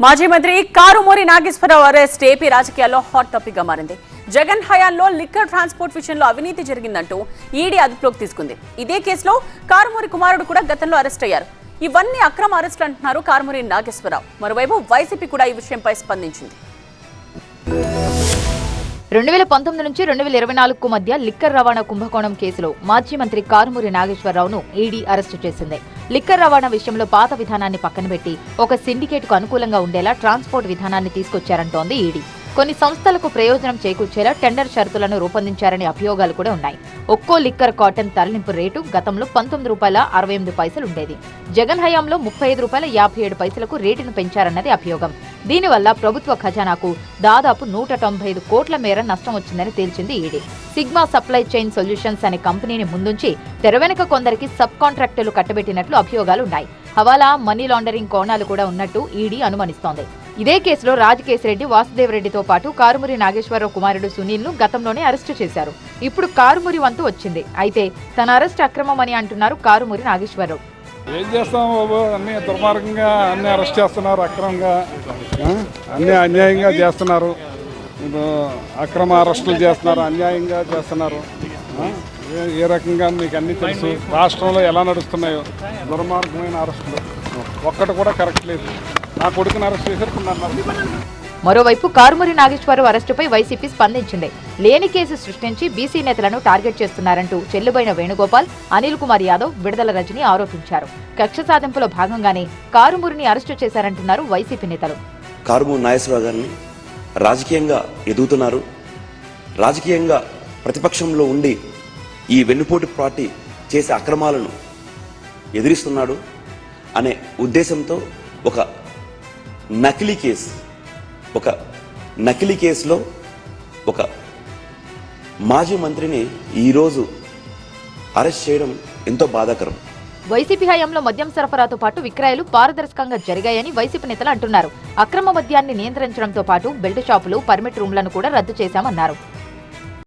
మాజీ మంత్రి Karumuri Nageswararao arrest AP రాజకీయాల్లో హాట్ టాపిక్ గా మారింది. జగన్ హయాంలో లిక్కర్ ట్రాన్స్పోర్ట్ విషయంలో అవినీతి జరిగిందంటూ ఈడీ అదుపులోకి తీసుకుంది. ఇదే కేసులో కారుమూరి కుమారుడు కూడా గతంలో అరెస్ట్ అయ్యారు. ఇవన్నీ అక్రమ అరెస్టులు అంటున్నారు కారుమూరి నాగేశ్వరరావు. మరోవైపు వైసీపీ కూడా ఈ విషయంపై స్పందించింది. 2019 నుంచి 2024 మధ్య లిక్కర్ రవాణా కుంభకోణం కేసులో మాజీ మంత్రి కారుమూరి నాగేశ్వరరావును ఈడీ అరెస్టు చేసింది. లిక్కర్ రవాణా విషయంలో పాత విధానాన్ని పక్కనబెట్టి ఒక సిండికేట్కు అనుకూలంగా ఉండేలా ట్రాన్స్పోర్ట్ విధానాన్ని తీసుకొచ్చారంటోంది ఈడీ. కొన్ని సంస్థలకు ప్రయోజనం చేకూర్చేలా టెండర్ షరతులను రూపొందించారనే అభియోగాలు కూడా ఉన్నాయి. ఒక్కో లిక్కర్ కాటన్ తరలింపు రేటు గతంలో ₹19.68 ఉండేది. జగన్ హయాంలో ₹35.57కు రేటును పెంచారన్నది అభియోగం. దీనివల్ల ప్రభుత్వ ఖజానాకు దాదాపు 195 కోట్ల మేర నష్టం వచ్చిందని తేల్చింది ED. Sigma Supply Chain Solutions అనే కంపెనీని ముందుంచి తెరవెనుక కొందరికి సబ్ కాంట్రాక్టులు కట్టబెట్టినట్లు అభియోగాలున్నాయి. హవాలా, మనీ లాండరింగ్ కోణాలు కూడా ఉన్నట్టు ఈడీ అనుమానిస్తోంది. ఇదే కేసులో రాజకేశిరెడ్డి, వాసుదేవరెడ్డితో పాటు కారుమూరి నాగేశ్వరరావు కుమారుడు సునీల్ను గతంలోనే అరెస్టు చేశారు. ఇప్పుడు కారుమూరి వంతు వచ్చింది. అయితే తన అరెస్ట్ అక్రమమని అంటున్నారు కారుమూరి నాగేశ్వరరావు. ఏం చేస్తాం బాబు, అన్ని దుర్మార్గంగా అన్ని అరెస్ట్ చేస్తున్నారు, అక్రమంగా అన్ని అన్యాయంగా చేస్తున్నారు. అక్రమ అరెస్టులు చేస్తున్నారు, అన్యాయంగా చేస్తున్నారు. ఏ రకంగా మీకు అన్ని తెలుసు. రాష్ట్రంలో ఎలా నడుస్తున్నాయో దుర్మార్గమైన అరెస్టులు ఒక్కటి కూడా కరెక్ట్ లేదు. నా కొడుకుని అరెస్ట్ చేశారు. మరోవైపు కారుమూరి నాగేశ్వరరావు అరెస్టుపై వైసీపీ స్పందించింది. లేని కేసు సృష్టించి బీసీ నేతలను టార్గెట్ చేస్తున్నారంటూ చెల్లుబైన వేణుగోపాల్, అనిల్ కుమార్ యాదవ్, విడుదల రజని ఆరోపించారు. కక్ష సాధింపులో భాగంగానే కారుమూరిని అరెస్టు చేశారంటున్నారు వైసీపీ నేతలు. కారుమూరి నాగేశ్వరరావు గారిని రాజకీయంగా ఎదుగుతున్నారు, రాజకీయంగా ప్రతిపక్షంలో ఉండి ఈ వెన్నుపోటు పార్టీ చేసే అక్రమాలను ఎదిరిస్తున్నాడు అనే ఉద్దేశంతో ఒక నకిలీ కేసులో ఒక మాజీ మంత్రిని ఈరోజు అరెస్ట్ చేయడం ఎంతో బాధాకరం. వైసీపీ హయాంలో మద్యం సరఫరాతో పాటు విక్రయాలు పారదర్శకంగా జరిగాయని వైసీపీ నేతలు అంటున్నారు. అక్రమ మద్యాన్ని నియంత్రించడంతో పాటు బెల్ట్ షాపులు, పర్మిట్ రూమ్లను కూడా రద్దు చేశామన్నారు.